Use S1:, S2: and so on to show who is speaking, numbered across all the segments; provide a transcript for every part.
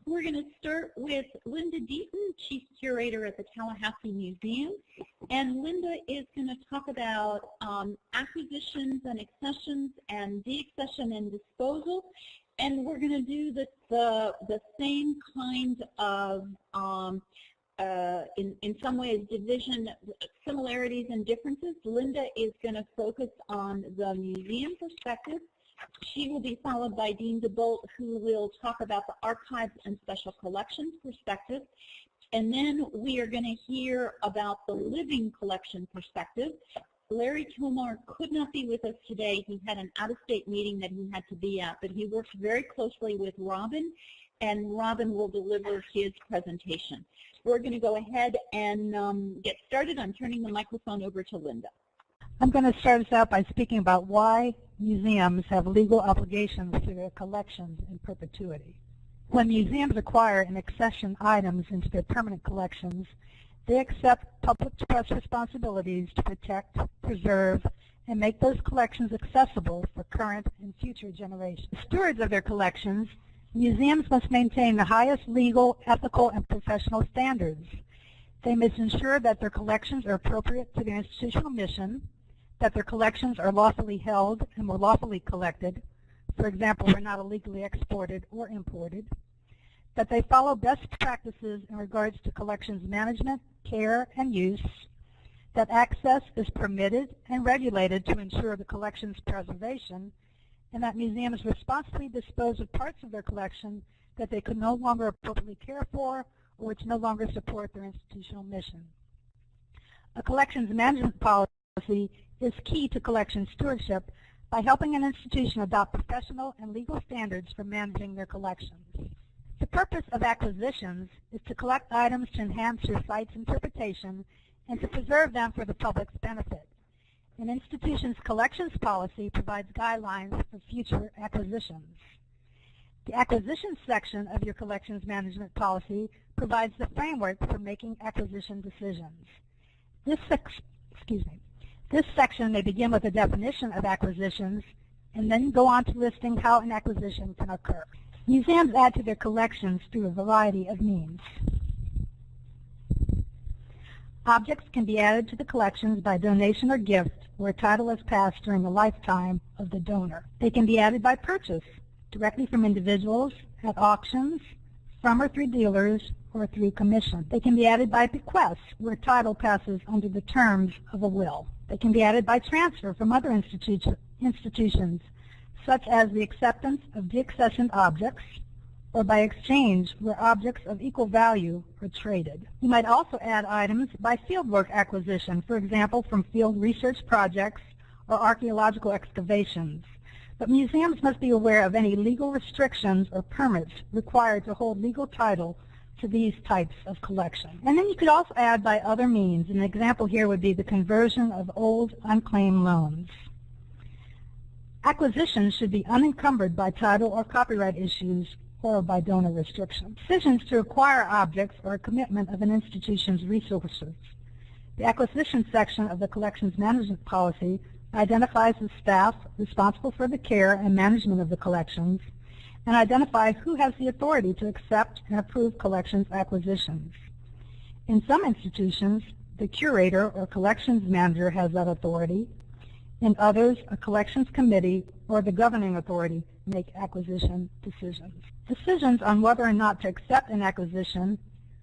S1: We're going to start with Linda Deaton, Chief Curator at the Tallahassee Museum. And Linda is going to talk about acquisitions and accessions and deaccession and disposal. And we're going to do the same kind of, in some ways, division, similarities and differences. Linda is going to focus on the museum perspective. She will be followed by Dean DeBolt, who will talk about the archives and special collections perspective. And then we are going to hear about the living collection perspective. Larry Kilmar could not be with us today. He had an out-of-state meeting that he had to be at, but he works very closely with Robin, and Robin will deliver his presentation. We're going to go ahead and get started. I'm turning the microphone over to Linda.
S2: I'm going to start us out by speaking about why museums have legal obligations to their collections in perpetuity. When museums acquire and accession items into their permanent collections, they accept public trust responsibilities to protect, preserve, and make those collections accessible for current and future generations. Stewards of their collections, museums must maintain the highest legal, ethical, and professional standards. They must ensure that their collections are appropriate to their institutional mission, that their collections are lawfully held and were lawfully collected, for example, were not illegally exported or imported, that they follow best practices in regards to collections management, care, and use, that access is permitted and regulated to ensure the collection's preservation, and that museums responsibly dispose of parts of their collection that they could no longer appropriately care for or which no longer support their institutional mission. A collections management policy is key to collection stewardship by helping an institution adopt professional and legal standards for managing their collections. The purpose of acquisitions is to collect items to enhance your site's interpretation and to preserve them for the public's benefit. An institution's collections policy provides guidelines for future acquisitions. The acquisitions section of your collections management policy provides the framework for making acquisition decisions. This section may begin with a definition of acquisitions and then go on to listing how an acquisition can occur. Museums add to their collections through a variety of means. Objects can be added to the collections by donation or gift where title is passed during the lifetime of the donor. They can be added by purchase, directly from individuals, at auctions, from or through dealers, or through commission. They can be added by bequest, where title passes under the terms of a will. They can be added by transfer from other institutions, such as the acceptance of deaccessioned objects, or by exchange, where objects of equal value are traded. You might also add items by fieldwork acquisition, for example, from field research projects or archaeological excavations. But museums must be aware of any legal restrictions or permits required to hold legal title to these types of collection. And then you could also add by other means. An example here would be the conversion of old unclaimed loans. Acquisitions should be unencumbered by title or copyright issues or by donor restrictions. Decisions to acquire objects are a commitment of an institution's resources. The acquisition section of the collections management policy identifies the staff responsible for the care and management of the collections and identifies who has the authority to accept and approve collections acquisitions. In some institutions, the curator or collections manager has that authority. In others, a collections committee or the governing authority make acquisition decisions. Decisions on whether or not to accept an acquisition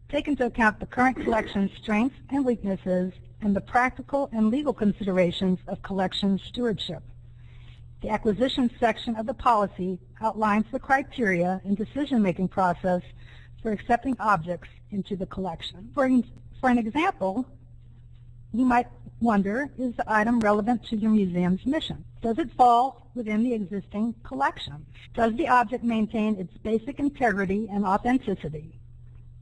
S2: take into account the current collection's strengths and weaknesses and the practical and legal considerations of collection stewardship. The acquisition section of the policy outlines the criteria and decision-making process for accepting objects into the collection. For an example, you might wonder, is the item relevant to your museum's mission? Does it fall within the existing collection? Does the object maintain its basic integrity and authenticity?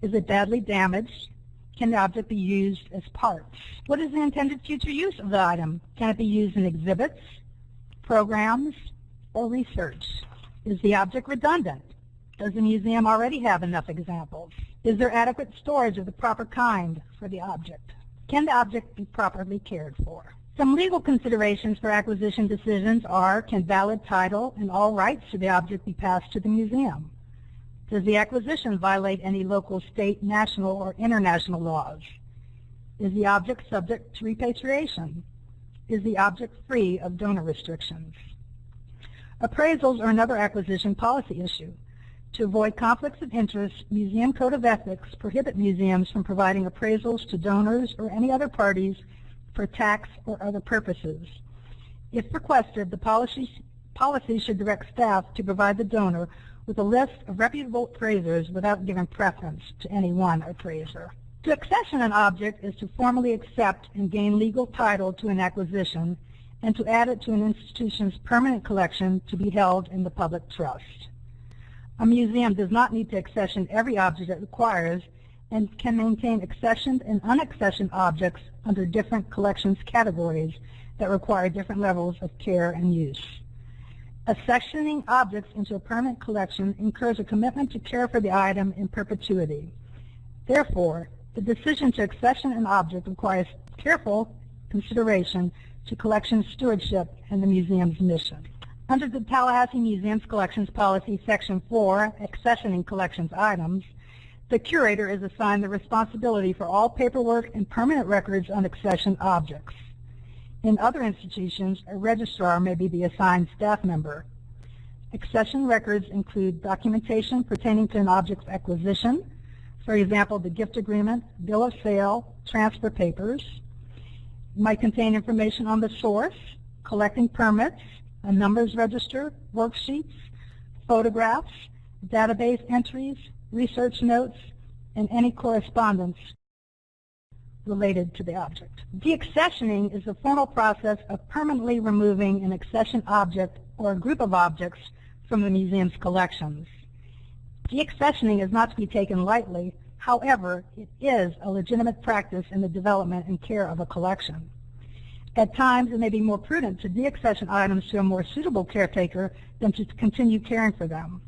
S2: Is it badly damaged? Can the object be used as parts? What is the intended future use of the item? Can it be used in exhibits, programs, or research? Is the object redundant? Does the museum already have enough examples? Is there adequate storage of the proper kind for the object? Can the object be properly cared for? Some legal considerations for acquisition decisions are, can valid title and all rights to the object be passed to the museum? Does the acquisition violate any local, state, national, or international laws? Is the object subject to repatriation? Is the object free of donor restrictions? Appraisals are another acquisition policy issue. To avoid conflicts of interest, Museum Code of Ethics prohibit museums from providing appraisals to donors or any other parties for tax or other purposes. If requested, the policy should direct staff to provide the donor with a list of reputable appraisers without giving preference to any one appraiser. To accession an object is to formally accept and gain legal title to an acquisition and to add it to an institution's permanent collection to be held in the public trust. A museum does not need to accession every object it acquires and can maintain accessioned and unaccessioned objects under different collections categories that require different levels of care and use. Accessioning objects into a permanent collection incurs a commitment to care for the item in perpetuity. Therefore, the decision to accession an object requires careful consideration to collection stewardship and the museum's mission. Under the Tallahassee Museum's Collections Policy, Section 4, Accessioning Collections Items, the curator is assigned the responsibility for all paperwork and permanent records on accession objects. In other institutions, a registrar may be the assigned staff member. Accession records include documentation pertaining to an object's acquisition, for example, the gift agreement, bill of sale, transfer papers. It might contain information on the source, collecting permits, a numbers register, worksheets, photographs, database entries, research notes, and any correspondence related to the object. Deaccessioning is the formal process of permanently removing an accession object or a group of objects from the museum's collections. Deaccessioning is not to be taken lightly. However, it is a legitimate practice in the development and care of a collection. At times, it may be more prudent to deaccession items to a more suitable caretaker than to continue caring for them.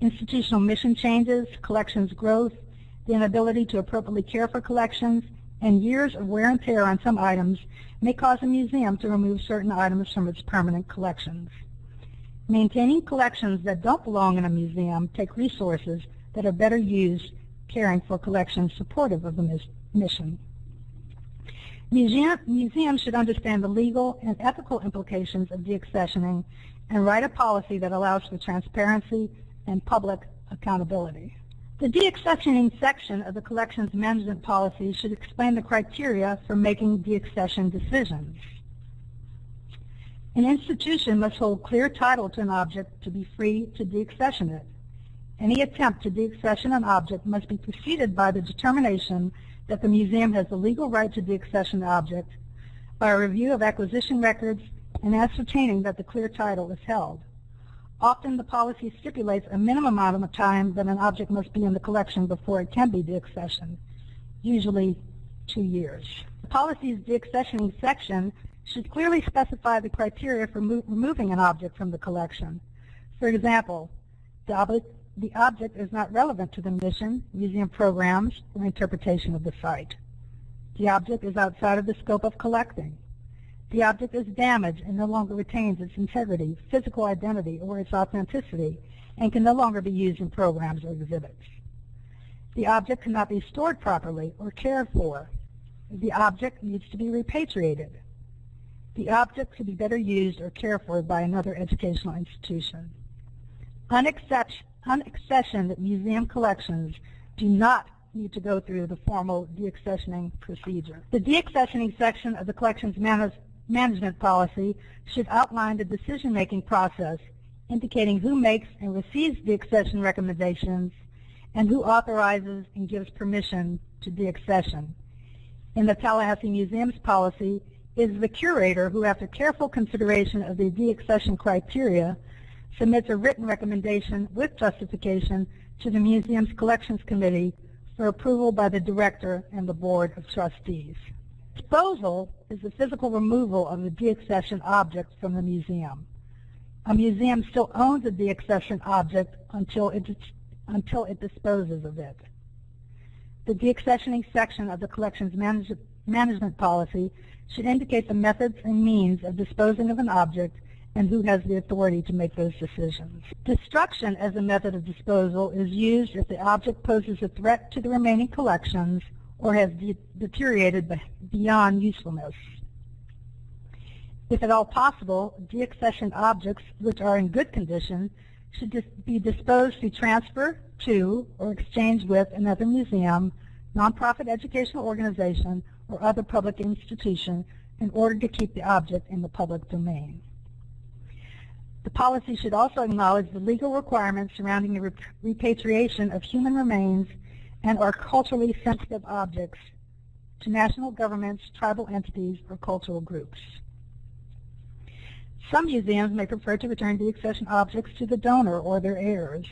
S2: Institutional mission changes, collections growth, the inability to appropriately care for collections, and years of wear and tear on some items may cause a museum to remove certain items from its permanent collections. Maintaining collections that don't belong in a museum take resources that are better used caring for collections supportive of the mission. Museums should understand the legal and ethical implications of deaccessioning and write a policy that allows for transparency and public accountability. The deaccessioning section of the collections management policy should explain the criteria for making deaccession decisions. An institution must hold clear title to an object to be free to deaccession it. Any attempt to deaccession an object must be preceded by the determination that the museum has the legal right to deaccession the object by a review of acquisition records and ascertaining that the clear title is held. Often the policy stipulates a minimum amount of time that an object must be in the collection before it can be deaccessioned, usually 2 years. The policy's deaccessioning section should clearly specify the criteria for removing an object from the collection. For example, the object is not relevant to the mission, museum programs, or interpretation of the site. The object is outside of the scope of collecting. The object is damaged and no longer retains its integrity, physical identity, or its authenticity, and can no longer be used in programs or exhibits. The object cannot be stored properly or cared for. The object needs to be repatriated. The object could be better used or cared for by another educational institution. Unaccessioned museum collections do not need to go through the formal deaccessioning procedure. The deaccessioning section of the collections management policy should outline the decision-making process, indicating who makes and receives deaccession recommendations and who authorizes and gives permission to deaccession. In the Tallahassee Museum's policy, it is the curator who, after careful consideration of the deaccession criteria, submits a written recommendation with justification to the museum's collections committee for approval by the director and the board of trustees. Disposal is the physical removal of the deaccession object from the museum. A museum still owns a deaccession object until it disposes of it. The deaccessioning section of the collections management policy should indicate the methods and means of disposing of an object and who has the authority to make those decisions. Destruction as a method of disposal is used if the object poses a threat to the remaining collections or has deteriorated beyond usefulness. If at all possible, deaccessioned objects which are in good condition should be disposed through transfer to or exchange with another museum, nonprofit educational organization, or other public institution in order to keep the object in the public domain. The policy should also acknowledge the legal requirements surrounding the repatriation of human remains and or culturally sensitive objects to national governments, tribal entities, or cultural groups. Some museums may prefer to return deaccession objects to the donor or their heirs,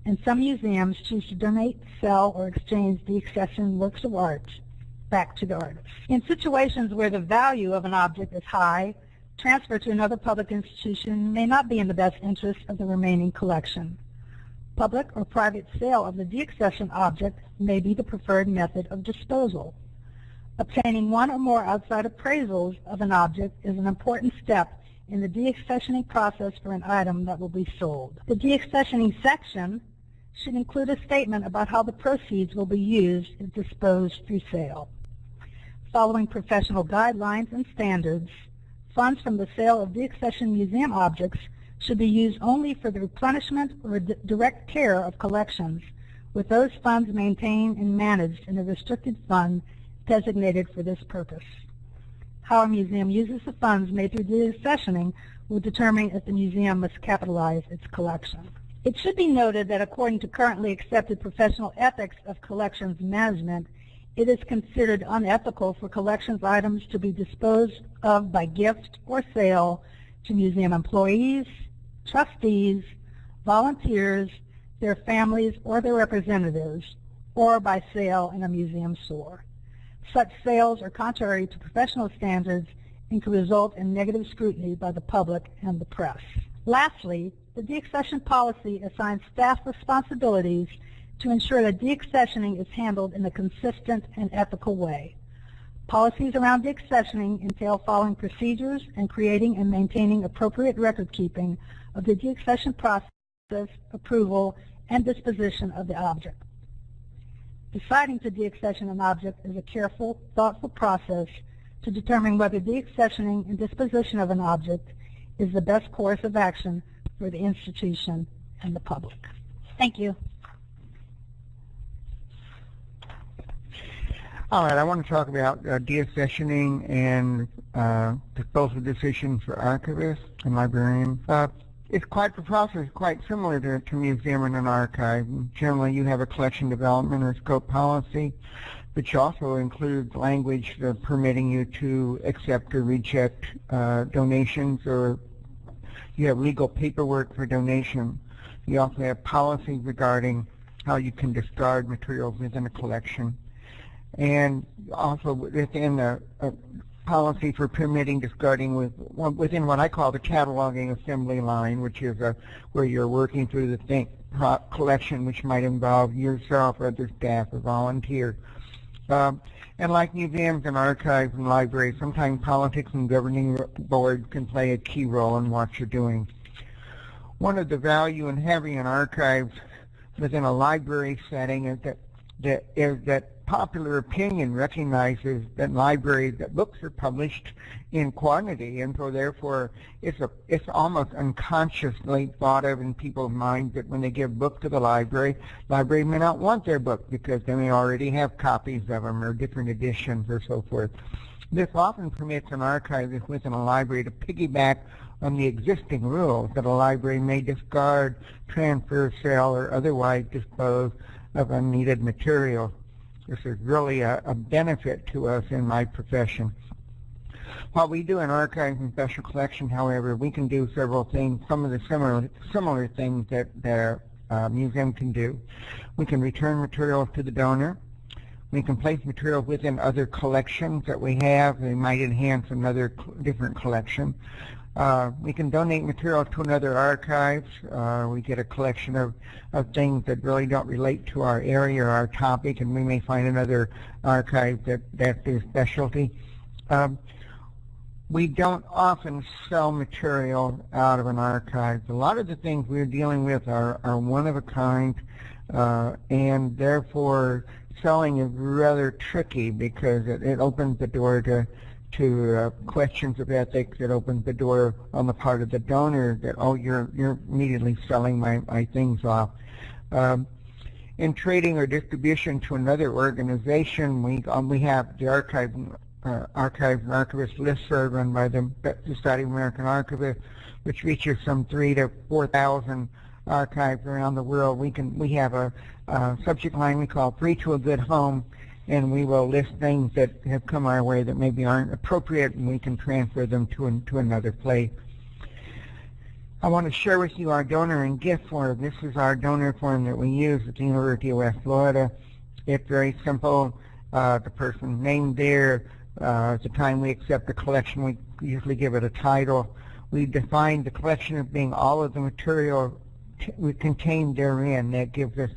S2: and some museums choose to donate, sell, or exchange deaccessioned works of art back to the artist. In situations where the value of an object is high, transfer to another public institution may not be in the best interest of the remaining collection. Public or private sale of the deaccession object may be the preferred method of disposal. Obtaining one or more outside appraisals of an object is an important step in the deaccessioning process for an item that will be sold. The deaccessioning section should include a statement about how the proceeds will be used if disposed through sale. Following professional guidelines and standards, funds from the sale of deaccession museum objects should be used only for the replenishment or direct care of collections, with those funds maintained and managed in a restricted fund designated for this purpose. How a museum uses the funds made through deaccessioning will determine if the museum must capitalize its collection. It should be noted that according to currently accepted professional ethics of collections management, it is considered unethical for collections items to be disposed of by gift or sale to museum employees, trustees, volunteers, their families, or their representatives, or by sale in a museum store. Such sales are contrary to professional standards and can result in negative scrutiny by the public and the press. Lastly, the deaccession policy assigns staff responsibilities to ensure that deaccessioning is handled in a consistent and ethical way. Policies around deaccessioning entail following procedures and creating and maintaining appropriate record keeping of the deaccession process, approval, and disposition of the object. Deciding to deaccession an object is a careful, thoughtful process to determine whether deaccessioning and disposition of an object is the best course of action for the institution and the public. Thank you.
S3: All right, I want to talk about deaccessioning and disposal decisions for archivists and librarians. It's quite the process, quite similar to museum and an archive. Generally, you have a collection development or scope policy, which also includes language permitting you to accept or reject donations, or you have legal paperwork for donation. You also have policy regarding how you can discard materials within a collection. And also within a policy for permitting discarding within what I call the cataloging assembly line, which is where you're working through the collection, which might involve yourself or other staff or volunteer. And like museums and archives and libraries, sometimes politics and governing boards can play a key role in what you're doing. One of the value in having an archive within a library setting is that popular opinion recognizes that libraries, that books are published in quantity, and so therefore it's almost unconsciously thought of in people's minds that when they give books to the library may not want their book because they may already have copies of them or different editions or so forth. This often permits an archivist within a library to piggyback on the existing rules that a library may discard, transfer, sell, or otherwise dispose of unneeded material. This is really a benefit to us in my profession. What we do in archives and special collection, however, we can do several things, some of the similar things that a museum can do. We can return materials to the donor. We can place materials within other collections that we have. They might enhance another different collection. We can donate materials to another archive. We get a collection of things that really don't relate to our area or our topic, and we may find another archive that's their specialty. We don't often sell material out of an archive. A lot of the things we're dealing with are one of a kind, and therefore selling is rather tricky because it opens the door to questions of ethics. It opens the door on the part of the donor that, oh, you're immediately selling my things off. In trading or distribution to another organization, we have the Archives and Archivists listserv run by the Society of American Archivists, which reaches some 3,000 to 4,000 archives around the world. We have a subject line we call "Free to a Good Home," and we will list things that have come our way that maybe aren't appropriate, and we can transfer them to another place. I want to share with you our donor and gift form. This is our donor form that we use at the University of West Florida. It's very simple. The person's name there. At the time we accept the collection, we usually give it a title. We define the collection as being all of the material contained therein. That gives us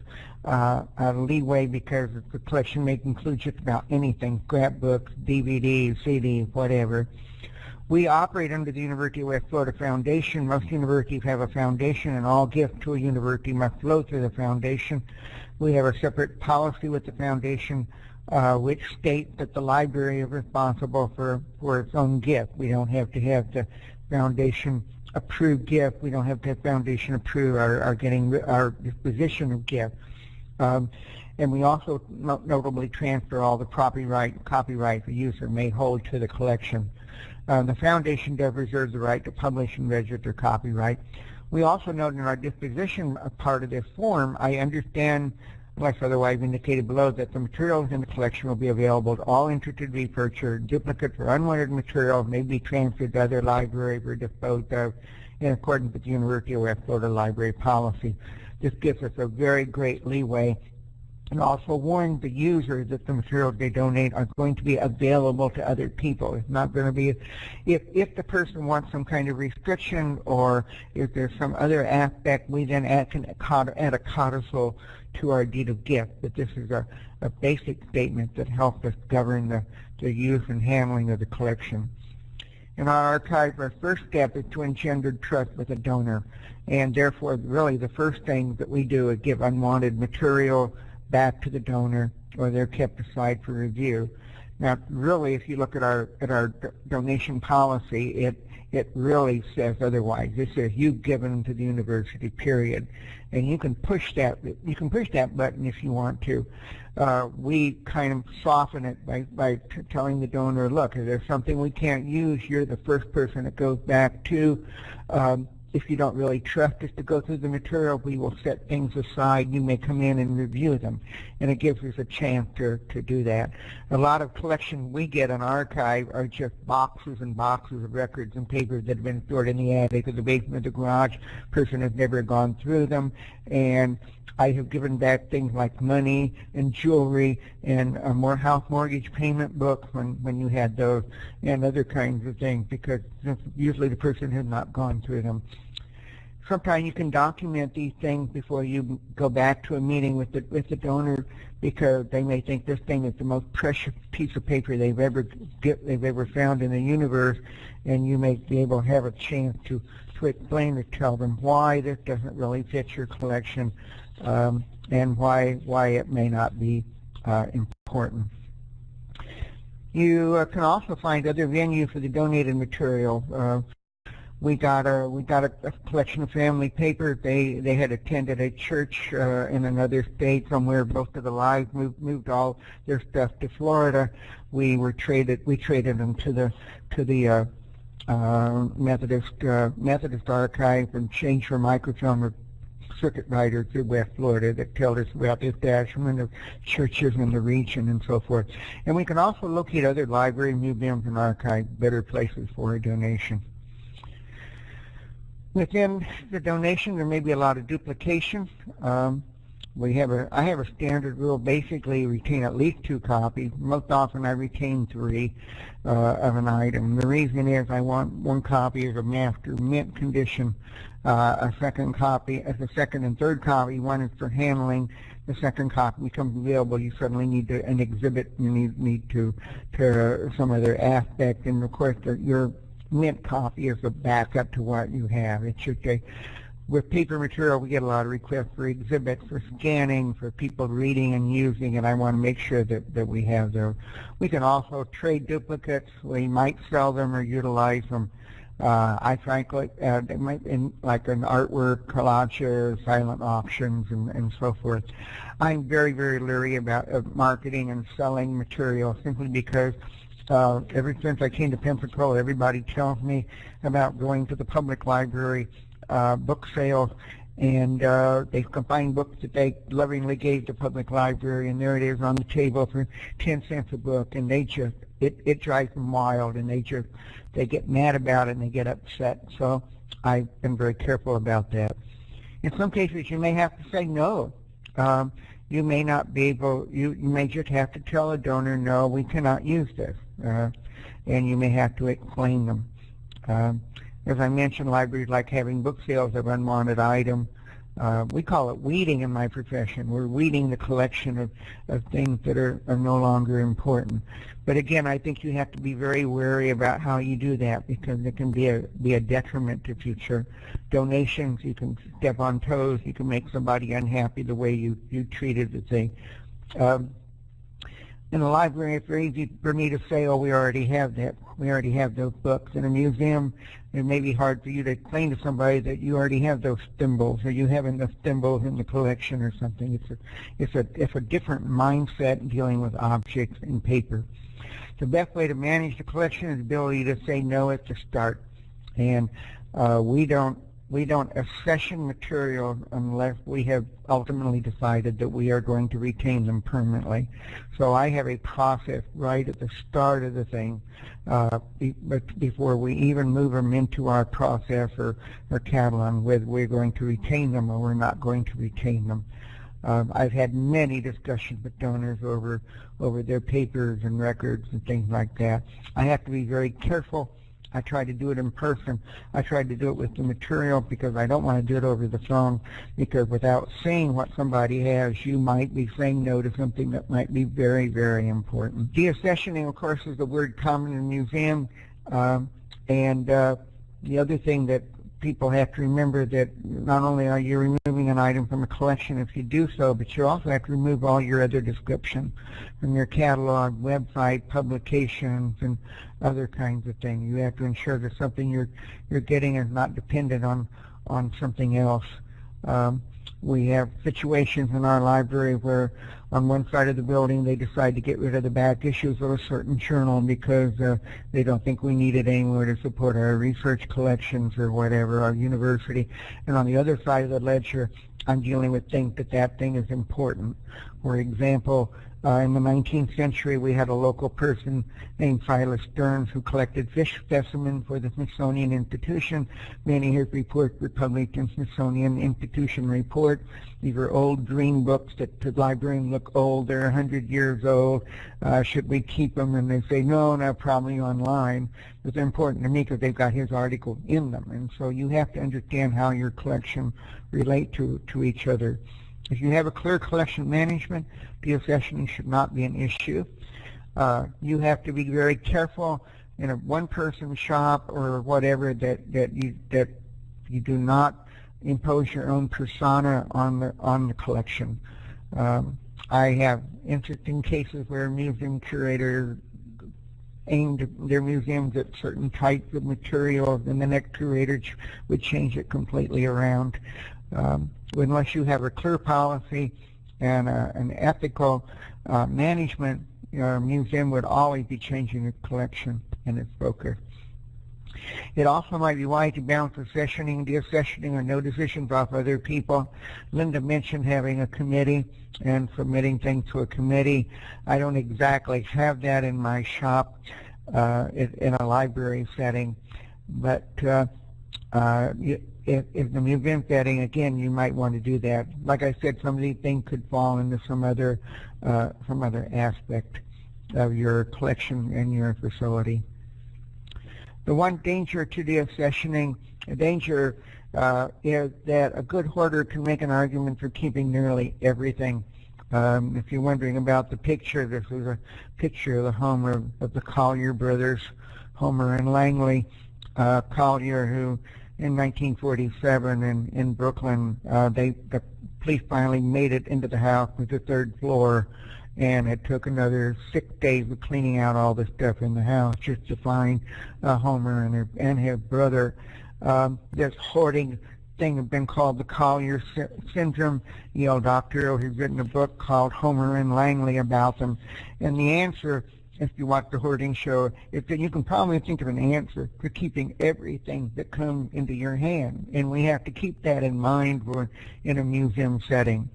S3: a leeway because the collection may include just about anything: scrapbooks, DVDs, CDs, whatever. We operate under the University of West Florida Foundation. Most universities have a foundation, and all gifts to a university must flow through the foundation. We have a separate policy with the foundation which states that the library is responsible for its own gift. We don't have to have the foundation approve gift. We don't have to have foundation approve our disposition of gift. And we also notably transfer all the copyright the user may hold to the collection. The foundation does reserve the right to publish and register copyright. We also note in our disposition part of this form, I understand, unless otherwise indicated below, that the materials in the collection will be available to all interested researchers. Duplicates or unwanted material may be transferred to other libraries or disposed of in accordance with the University of West Florida library policy. This gives us a very great leeway, and also warns the user that the materials they donate are going to be available to other people. It's not going to be, if the person wants some kind of restriction or if there's some other aspect, we then add a codicil to our deed of gift. But this is a basic statement that helps us govern the use and handling of the collection. In our archive, our first step is to engender trust with a donor, and therefore really the first thing that we do is give unwanted material back to the donor, or they're kept aside for review. Now, really, if you look at our donation policy, it really says otherwise. It says you've given them to the university, period. And you can push that button if you want to. We kind of soften it by telling the donor, look, if there's something we can't use, you're the first person it goes back to. If you don't really trust us to go through the material, we will set things aside. You may come in and review them, and it gives us a chance to do that. A lot of collections we get in archive are just boxes and boxes of records and papers that have been stored in the attic or the basement of the garage. Person has never gone through them, and I have given back things like money and jewelry and a house mortgage payment book when you had those, and other kinds of things, because usually the person has not gone through them. Sometimes you can document these things before you go back to a meeting with the donor, because they may think this thing is the most precious piece of paper they've ever found in the universe, and you may be able to have a chance to explain or tell them why this doesn't really fit your collection, and why it may not be important. You can also find other venues for the donated material. We got a collection of family papers. They had attended a church in another state somewhere. Most of the lives moved all their stuff to Florida. We traded them to the Methodist archive and changed for microfilm or circuit writers through West Florida that tell us about the establishment of churches in the region and so forth. And we can also locate other libraries, museums, and archives, better places for a donation. Within the donation, there may be a lot of duplication. I have a standard rule, basically retain at least 2 copies. Most often I retain 3 of an item. The reason is I want 1 copy as a master mint condition, a second copy as a second and third copy. 1 is for handling. The second copy becomes available. You suddenly need an exhibit. You need to some other aspect, and of course your mint copy is a backup to what you have. It should say. With paper material, we get a lot of requests for exhibits, for scanning, for people reading and using, and I want to make sure that we have those. We can also trade duplicates. We might sell them or utilize them. I frankly, they might in like an artwork, collages, silent auctions, and so forth. I'm very, very leery about marketing and selling material simply because ever since I came to Pensacola, everybody tells me about going to the public library, book sales, and they can find books that they lovingly gave to public library, and there it is on the table for 10 cents a book, and they just, it drives them wild, and they get mad about it and they get upset. So I've been very careful about that. In some cases, you may have to say no. You may not be able, you may just have to tell a donor, no, we cannot use this, and you may have to explain them. As I mentioned, libraries like having book sales of unwanted items. We call it weeding in my profession. We're weeding the collection of things that are no longer important. But again, I think you have to be very wary about how you do that, because it can be a detriment to future donations. You can step on toes. You can make somebody unhappy the way you treated the thing. In a library, it's very easy for me to say, oh, we already have that. We already have those books. In a museum, it may be hard for you to explain to somebody that you already have those thimbles, or you have enough thimbles in the collection or something. It's a different mindset dealing with objects and paper. The best way to manage the collection is the ability to say no at the start. And we don't accession material unless we have ultimately decided that we are going to retain them permanently. So I have a process right at the start of the thing, before we even move them into our process or catalog, whether we're going to retain them or we're not going to retain them. I've had many discussions with donors over their papers and records and things like that. I have to be very careful. I try to do it in person. I try to do it with the material because I don't want to do it over the phone, because without seeing what somebody has, you might be saying no to something that might be very, very important. Deaccessioning, of course, is the word common in museum. The other thing that people have to remember, that not only are you removing an item from a collection if you do so, but you also have to remove all your other description from your catalog, website, publications, and other kinds of things. You have to ensure that something you're getting is not dependent on something else. We have situations in our library where on one side of the building they decide to get rid of the back issues of a certain journal because they don't think we need it anymore to support our research collections or whatever, our university. And on the other side of the ledger, I'm dealing with things that thing is important. For example, in the 19th century, we had a local person named Silas Stearns who collected fish specimens for the Smithsonian Institution. Many of his reports were published in Smithsonian Institution Report. These are old green books that to librarians look old. They're 100 years old. Should we keep them? And they say, no, probably online. But they're important to me because they've got his article in them. And so you have to understand how your collection relate to each other. If you have a clear collection management, deaccessioning should not be an issue. You have to be very careful in a one-person shop or whatever that you do not impose your own persona on the collection. I have interesting cases where museum curators aimed their museums at certain types of materials, and the next curator would change it completely around. Unless you have a clear policy and an ethical management, your museum would always be changing its collection and its focus. It also might be wise to balance accessioning and deaccessioning or no decisions off other people. Linda mentioned having a committee and submitting things to a committee. I don't exactly have that in my shop in a library setting, but if the museum setting, again, you might want to do that. Like I said, some of these things could fall into some other aspect of your collection and your facility. The one danger to deaccessioning, a danger is that a good hoarder can make an argument for keeping nearly everything. If you're wondering about the picture, this is a picture of the home of the Collier brothers, Homer and Langley. Collier, who in 1947 in Brooklyn, the police finally made it into the house with the third floor, and it took another 6 days of cleaning out all the stuff in the house just to find Homer and his brother. This hoarding thing has been called the Collier syndrome. Yale doctor who's written a book called Homer and Langley about them. And the answer, if you watch the hoarding show, is that you can probably think of an answer for keeping everything that comes into your hand. And we have to keep that in mind when in a museum setting.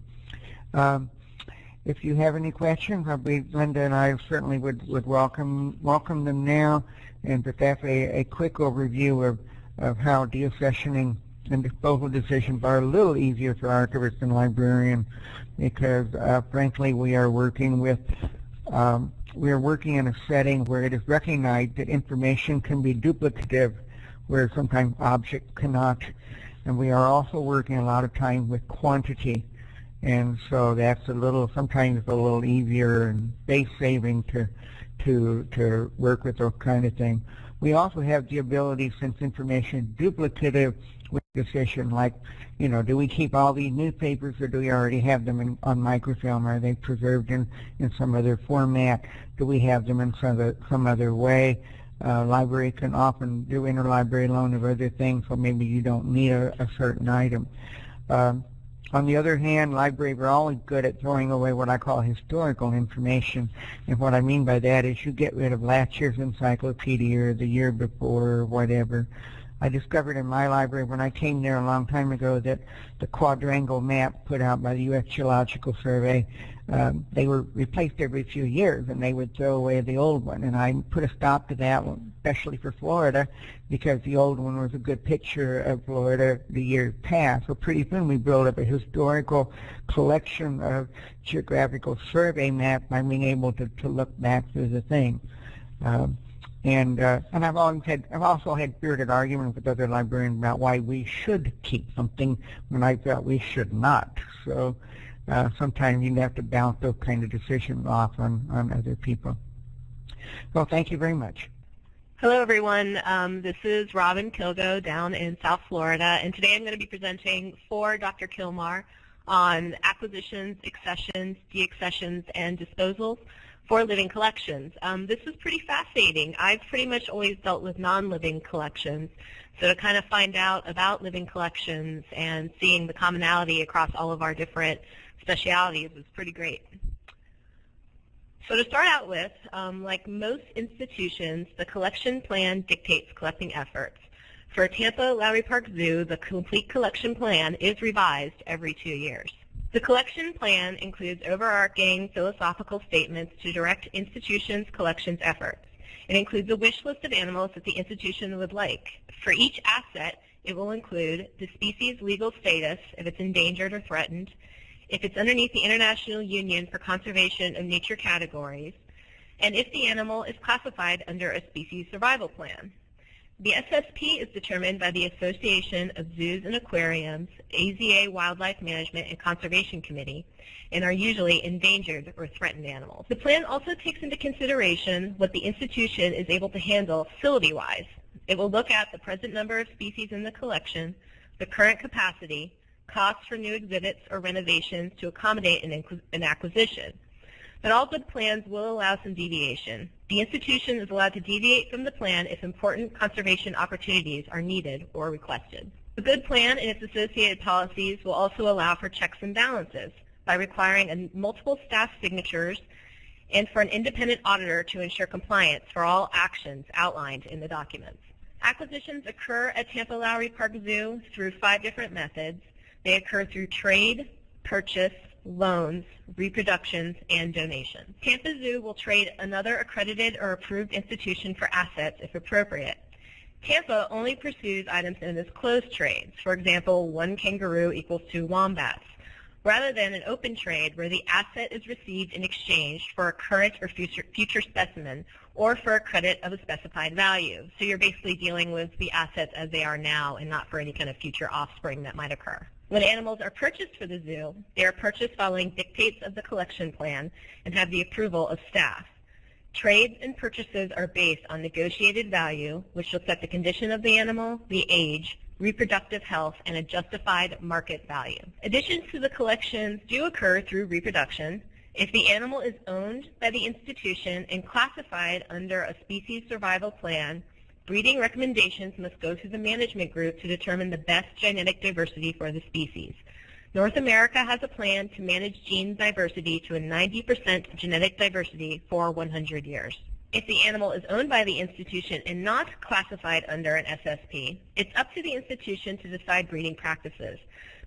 S3: If you have any questions, Linda and I certainly would welcome them now. And that's a quick overview of how deaccessioning and disposal decisions are a little easier for archivists and librarians, because frankly we are working in a setting where it is recognized that information can be duplicative, where sometimes objects cannot, and we are also working a lot of time with quantity, and so that's sometimes a little easier and space saving to work with those kind of things. We also have the ability, since information is duplicative, with decision like, do we keep all these newspapers, or do we already have them on microfilm? Are they preserved in some other format? Do we have them in some other way? Library can often do interlibrary loan of other things, so maybe you don't need a certain item. On the other hand, libraries are always good at throwing away what I call historical information. And what I mean by that is you get rid of last year's encyclopedia or the year before or whatever. I discovered in my library when I came there a long time ago that the quadrangle map put out by the U.S. Geological Survey, they were replaced every few years, and they would throw away the old one. And I put a stop to that one, especially for Florida, because the old one was a good picture of Florida the years past. So pretty soon we built up a historical collection of geographical survey maps by being able to look back through the thing. And I've also had spirited arguments with other librarians about why we should keep something when I thought we should not. So sometimes you have to bounce those kind of decisions off on other people. Well, thank you very much.
S4: Hello, everyone. This is Robin Kilgo down in South Florida, and today I'm going to be presenting for Dr. Kilmar on acquisitions, accessions, deaccessions, and disposals for living collections. This is pretty fascinating. I've pretty much always dealt with non-living collections, so to kind of find out about living collections and seeing the commonality across all of our different specialities is pretty great. So to start out with, like most institutions, the collection plan dictates collecting efforts. For Tampa Lowry Park Zoo, the complete collection plan is revised every 2 years. The collection plan includes overarching philosophical statements to direct institutions' collections efforts. It includes a wish list of animals that the institution would like. For each asset, it will include the species' legal status, if it's endangered or threatened, if it's underneath the International Union for Conservation of Nature categories, and if the animal is classified under a species survival plan. The SSP is determined by the Association of Zoos and Aquariums, AZA Wildlife Management and Conservation Committee, and are usually endangered or threatened animals. The plan also takes into consideration what the institution is able to handle facility-wise. It will look at the present number of species in the collection, the current capacity, costs for new exhibits or renovations to accommodate an acquisition. But all good plans will allow some deviation. The institution is allowed to deviate from the plan if important conservation opportunities are needed or requested. A good plan and its associated policies will also allow for checks and balances by requiring multiple staff signatures and for an independent auditor to ensure compliance for all actions outlined in the documents. Acquisitions occur at Tampa Lowry Park Zoo through 5 different methods. They occur through trade, purchase, loans, reproductions, and donations. Tampa Zoo will trade another accredited or approved institution for assets if appropriate. Tampa only pursues items known as closed trades. For example, 1 kangaroo equals 2 wombats, rather than an open trade where the asset is received in exchange for a current or future specimen or for a credit of a specified value. So you're basically dealing with the assets as they are now and not for any kind of future offspring that might occur. When animals are purchased for the zoo, they are purchased following dictates of the collection plan and have the approval of staff. Trades and purchases are based on negotiated value, which looks at the condition of the animal, the age, reproductive health, and a justified market value. Additions to the collections do occur through reproduction. If the animal is owned by the institution and classified under a species survival plan, breeding recommendations must go through the management group to determine the best genetic diversity for the species. North America has a plan to manage gene diversity to a 90% genetic diversity for 100 years. If the animal is owned by the institution and not classified under an SSP, it's up to the institution to decide breeding practices.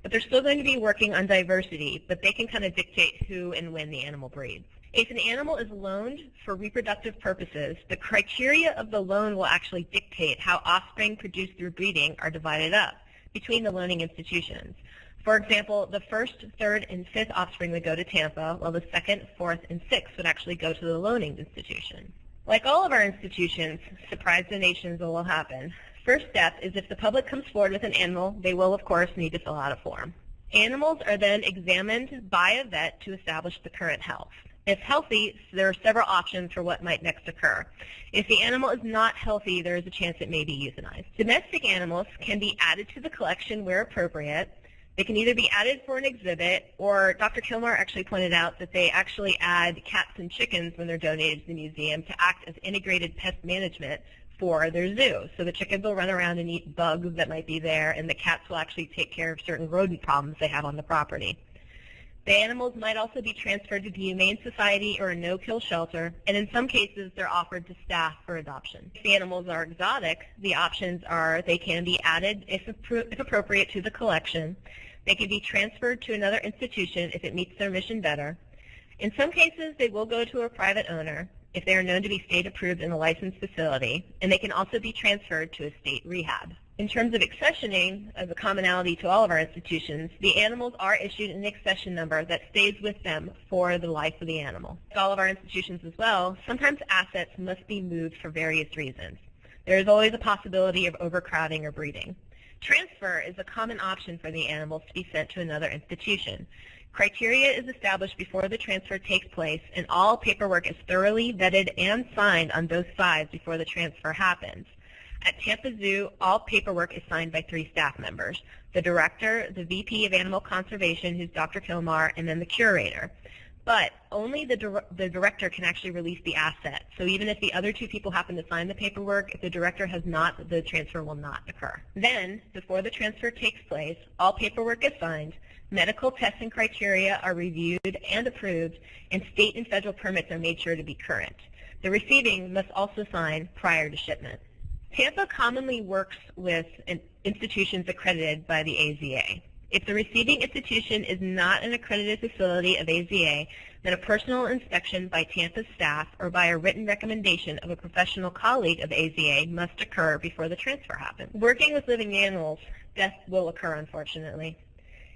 S4: But they're still going to be working on diversity, but they can kind of dictate who and when the animal breeds. If an animal is loaned for reproductive purposes, the criteria of the loan will actually dictate how offspring produced through breeding are divided up between the loaning institutions. For example, the first, third, and fifth offspring would go to Tampa, while the second, fourth, and sixth would actually go to the loaning institution. Like all of our institutions, surprise donations will happen. First step is if the public comes forward with an animal, they will, of course, need to fill out a form. Animals are then examined by a vet to establish the current health. If healthy, there are several options for what might next occur. If the animal is not healthy, there is a chance it may be euthanized. Domestic animals can be added to the collection where appropriate. They can either be added for an exhibit, or Dr. Kilmar actually pointed out that they actually add cats and chickens when they're donated to the museum to act as integrated pest management for their zoo. So the chickens will run around and eat bugs that might be there, and the cats will actually take care of certain rodent problems they have on the property. The animals might also be transferred to the Humane Society or a no-kill shelter, and in some cases they're offered to staff for adoption. If the animals are exotic, the options are they can be added, if appropriate, to the collection. They can be transferred to another institution if it meets their mission better. In some cases, they will go to a private owner if they are known to be state-approved in a licensed facility, and they can also be transferred to a state rehab. In terms of accessioning, as a commonality to all of our institutions, the animals are issued an accession number that stays with them for the life of the animal. Like all of our institutions as well, sometimes assets must be moved for various reasons. There is always a possibility of overcrowding or breeding. Transfer is a common option for the animals to be sent to another institution. Criteria is established before the transfer takes place, and all paperwork is thoroughly vetted and signed on both sides before the transfer happens. At Tampa Zoo, all paperwork is signed by 3 staff members: the director, the VP of Animal Conservation, who's Dr. Kilmar, and then the curator. But only the director can actually release the asset. So even if the other 2 people happen to sign the paperwork, if the director has not, the transfer will not occur. Then, before the transfer takes place, all paperwork is signed, medical tests and criteria are reviewed and approved, and state and federal permits are made sure to be current. The receiving must also sign prior to shipment. Tampa commonly works with institutions accredited by the AZA. If the receiving institution is not an accredited facility of AZA, then a personal inspection by Tampa's staff or by a written recommendation of a professional colleague of AZA must occur before the transfer happens. Working with living animals, death will occur, unfortunately.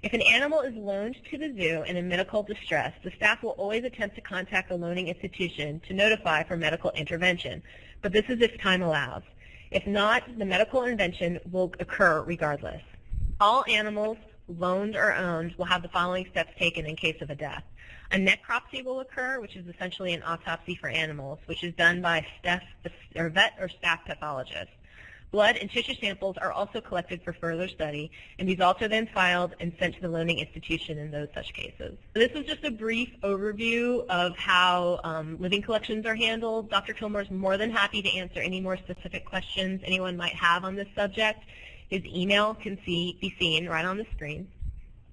S4: If an animal is loaned to the zoo in a medical distress, the staff will always attempt to contact the loaning institution to notify for medical intervention, but this is if time allows. If not, the medical intervention will occur regardless. All animals, loaned or owned, will have the following steps taken in case of a death. A necropsy will occur, which is essentially an autopsy for animals, which is done by vet or staff pathologist. Blood and tissue samples are also collected for further study, and results are then filed and sent to the loaning institution in those such cases. This is just a brief overview of how living collections are handled. Dr. Kilmar is more than happy to answer any more specific questions anyone might have on this subject. His email can be seen right on the screen.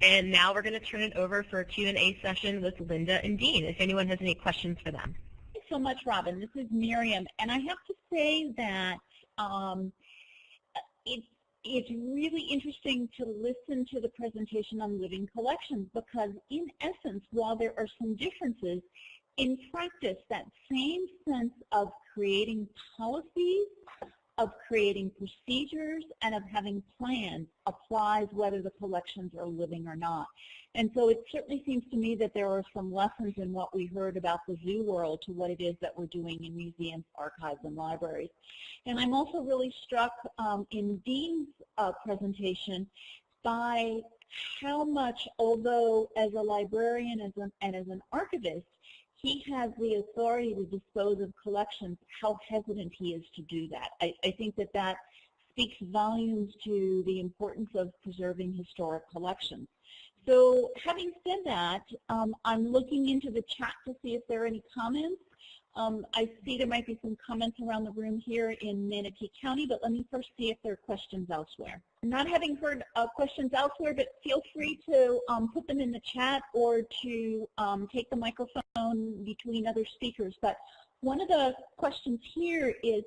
S4: And now we're going to turn it over for a Q&A session with Linda and Dean, if anyone has any questions for them.
S1: Thanks so much, Robin. This is Miriam, and I have to say that it's really interesting to listen to the presentation on living collections, because in essence, while there are some differences, in practice, that same sense of creating policies of creating procedures and of having plans applies whether the collections are living or not. And so it certainly seems to me that there are some lessons in what we heard about the zoo world to what it is that we're doing in museums, archives, and libraries. And I'm also really struck in Dean's presentation by how much, although as a librarian and as an archivist, he has the authority to dispose of collections, how hesitant he is to do that. I think that that speaks volumes to the importance of preserving historic collections. So having said that, I'm looking into the chat to see if there are any comments. I see there might be some comments around the room here in Manatee County, but let me first see if there are questions elsewhere. Not having heard questions elsewhere, but feel free to put them in the chat or to take the microphone between other speakers. But one of the questions here is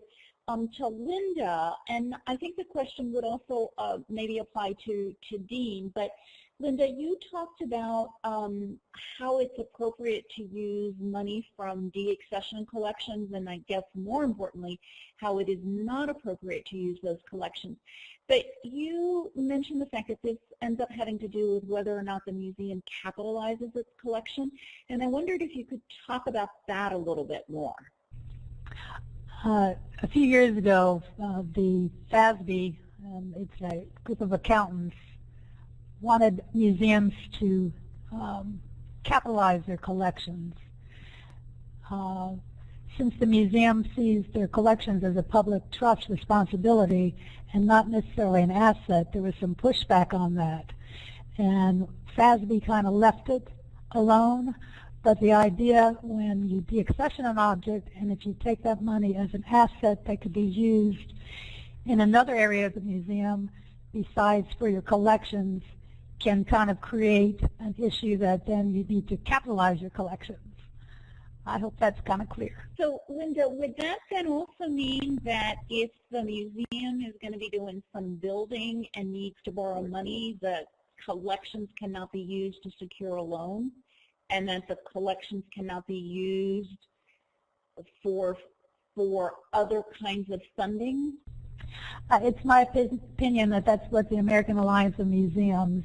S1: to Linda, and I think the question would also maybe apply to Dean, but Linda, you talked about how it's appropriate to use money from deaccession collections, and I guess more importantly, how it is not appropriate to use those collections. But you mentioned the fact that this ends up having to do with whether or not the museum capitalizes its collection, and I wondered if you could talk about that a little bit more.
S2: A few years ago, the FASB, it's a group of accountants, wanted museums to capitalize their collections. Since the museum sees their collections as a public trust responsibility and not necessarily an asset, there was some pushback on that. And FASB kind of left it alone, but the idea when you deaccession an object, and if you take that money as an asset that could be used in another area of the museum besides for your collections, can kind of create an issue that then you need to capitalize your collections. I hope that's kind of clear.
S1: So, Linda, would that then also mean that if the museum is going to be doing some building and needs to borrow money, the collections cannot be used to secure a loan, and that the collections cannot be used for other kinds of funding?
S2: It's my opinion that that's what the American Alliance of Museums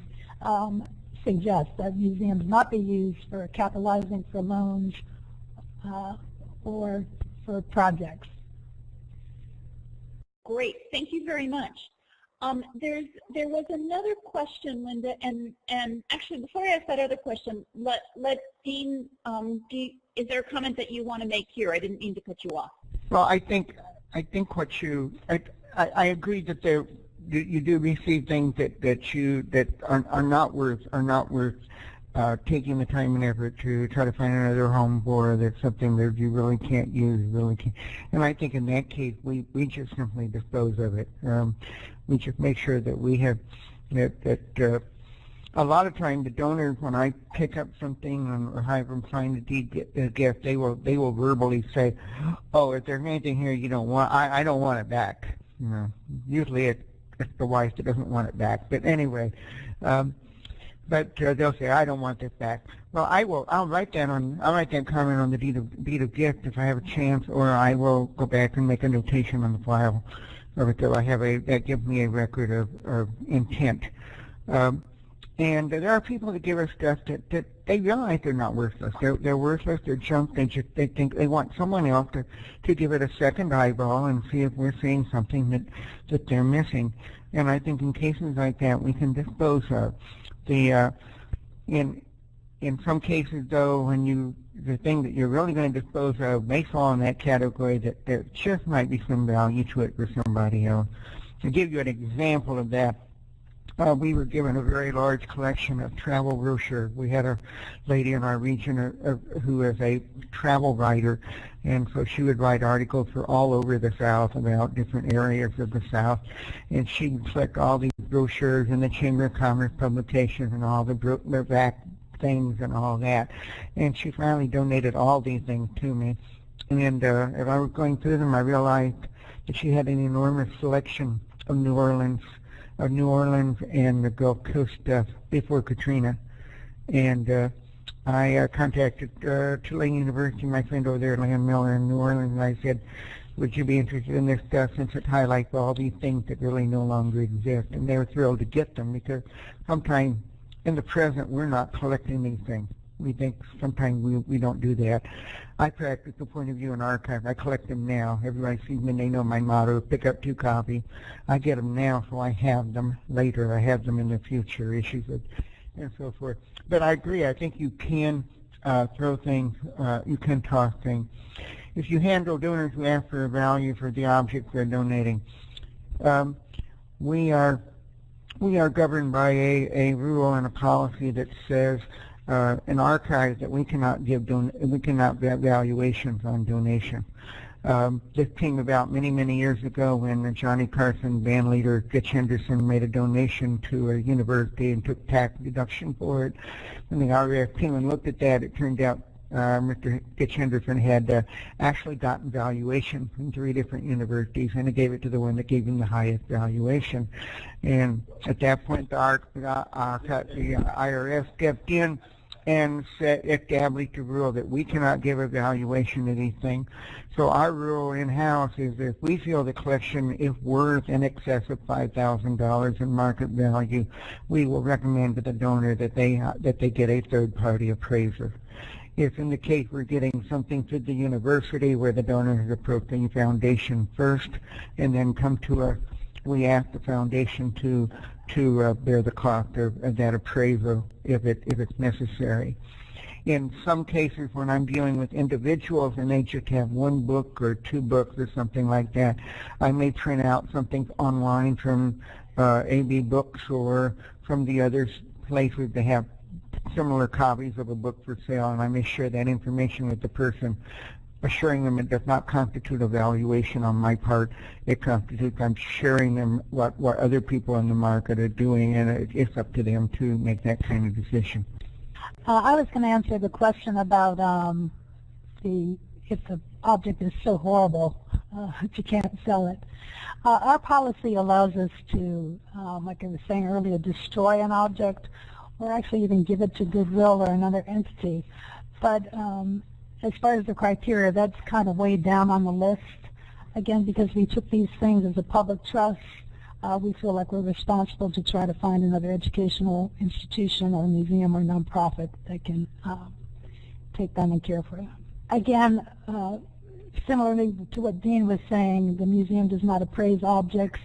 S2: suggests, that museums not be used for capitalizing for loans or for projects.
S1: Great, thank you very much. There was another question, Linda, and actually before I ask that other question, let Dean, is there a comment that you want to make here? I didn't mean to cut you off.
S3: Well, I think what I agree that you do receive things that are not worth taking the time and effort to try to find another home for. That's something that you really can't use, And I think in that case, we just simply dispose of it. We just make sure that we have that. A lot of time, the donors, when I pick up something or however I'm trying to get a gift, they will verbally say, "Oh, if there's anything here you don't want, I don't want it back." You know, usually it's the wife that doesn't want it back. But anyway, but they'll say, "I don't want this back." Well, I'll write that comment on the deed of gift if I have a chance, or I will go back and make a notation on the file, or until I have that gives me a record of intent. And there are people that give us stuff that they realize they're not worthless. They're worthless. They're junk. They think they want someone else to give it a second eyeball and see if we're seeing something that they're missing. And I think in cases like that, we can dispose of in some cases, though, when the thing that you're really going to dispose of may fall in that category that there just might be some value to it for somebody else. To give you an example of that. We were given a very large collection of travel brochures. We had a lady in our region who is a travel writer, and so she would write articles for all over the South about different areas of the South, and she would collect all these brochures in the Chamber of Commerce publications and all the back things and all that, and she finally donated all these things to me. And as I was going through them, I realized that she had an enormous selection of New Orleans and the Gulf Coast stuff before Katrina. And I contacted Tulane University, my friend over there, Land Miller in New Orleans, and I said, would you be interested in this stuff since it highlights all these things that really no longer exist? And they were thrilled to get them because sometimes in the present we're not collecting these things. We think sometimes we don't do that. I practice the point of view in archive. I collect them now. Everybody sees me and they know my motto, pick up 2 copies. I get them now so I have them later. I have them in the future issues and so forth. But I agree. I think you can throw things, you can toss things. If you handle donors who ask for a value for the object they're donating, we are governed by a rule and a policy that says in archives that we cannot give valuations on donation. This came about many years ago when the Johnny Carson band leader Fitch Henderson made a donation to a university and took tax deduction for it. When the IRS came and looked at that, it turned out Mr. Fitch Henderson had actually gotten valuation from 3 different universities, and he gave it to the one that gave him the highest valuation. And at that point, the IRS stepped in and established a rule that we cannot give a valuation to these things. So our rule in-house is that if we feel the collection is worth in excess of $5,000 in market value, we will recommend to the donor that they get a third-party appraiser. If in the case we're getting something to the university where the donor is approaching foundation first and then come to us, we ask the foundation to bear the cost of that appraisal if it's necessary. In some cases, when I'm dealing with individuals and they just have 1 book or 2 books or something like that, I may print out something online from AB Books or from the other places that have similar copies of a book for sale, and I may share that information with the person, assuring them it does not constitute a valuation on my part. It constitutes I'm sharing them what other people in the market are doing, and it's up to them to make that kind of decision.
S2: I was going to answer the question about if the object is so horrible that you can't sell it. Our policy allows us to, like I was saying earlier, destroy an object or actually even give it to Goodwill or another entity. But as far as the criteria, that's kind of way down on the list. Again, because we took these things as a public trust, we feel like we're responsible to try to find another educational institution or museum or nonprofit that can take them and care for them. Again, similarly to what Dean was saying, the museum does not appraise objects.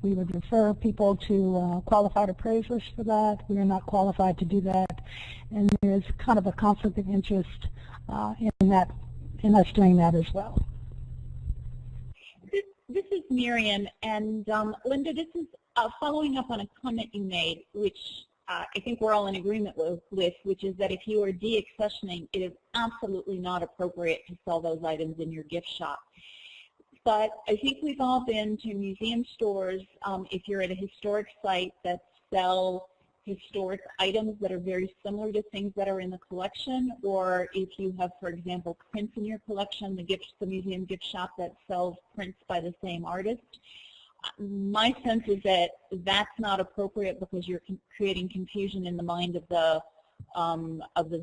S2: We would refer people to qualified appraisers for that. We are not qualified to do that, and there is kind of a conflict of interest in us doing that as well.
S1: This is Miriam, and Linda, this is following up on a comment you made, which I think we're all in agreement with, which is that if you are deaccessioning, it is absolutely not appropriate to sell those items in your gift shop. But I think we've all been to museum stores, if you're at a historic site that sell historic items that are very similar to things that are in the collection, or if you have, for example, prints in your collection, the museum gift shop that sells prints by the same artist. My sense is that that's not appropriate because you're creating confusion in the mind of the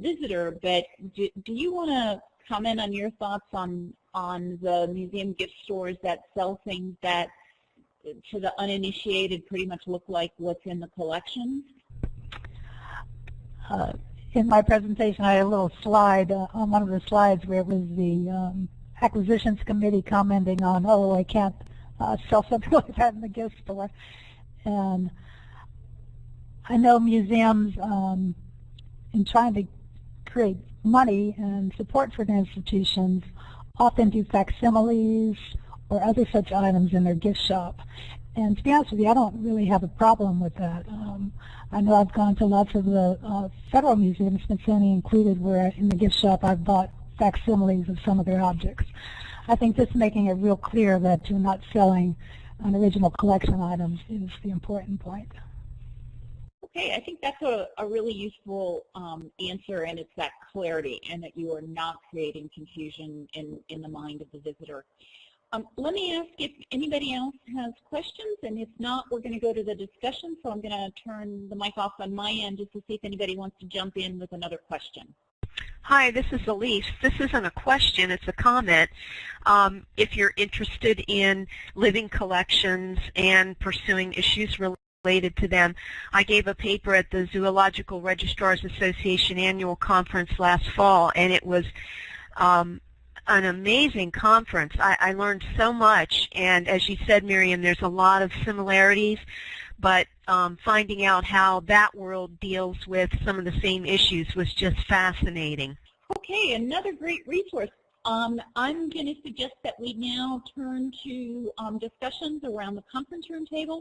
S1: visitor. But do you want to comment on your thoughts on the museum gift stores that sell things that to the uninitiated pretty much look like what's in the collection?
S2: In my presentation, I had a little slide on one of the slides where it was the acquisitions committee commenting on, oh, I can't sell something like that in the gift store. And I know museums, in trying to create money and support for the institutions, often do facsimiles or other such items in their gift shop. And to be honest with you, I don't really have a problem with that. I know I've gone to lots of the federal museums, Smithsonian included, where in the gift shop I've bought facsimiles of some of their objects. I think just making it real clear that you're not selling an original collection items is the important point.
S1: Okay, I think that's a really useful answer, and it's that clarity, and that you are not creating confusion in the mind of the visitor. Let me ask if anybody else has questions, and if not, we're going to go to the discussion. So I'm going to turn the mic off on my end just to see if anybody wants to jump in with another question.
S5: Hi, this is Elise. This isn't a question, it's a comment. If you're interested in living collections and pursuing issues related to them, I gave a paper at the Zoological Registrars Association annual conference last fall, and it was an amazing conference. I learned so much, and as you said, Miriam, there's a lot of similarities, but finding out how that world deals with some of the same issues was just fascinating.
S1: Okay, another great resource. I'm going to suggest that we now turn to discussions around the conference room table.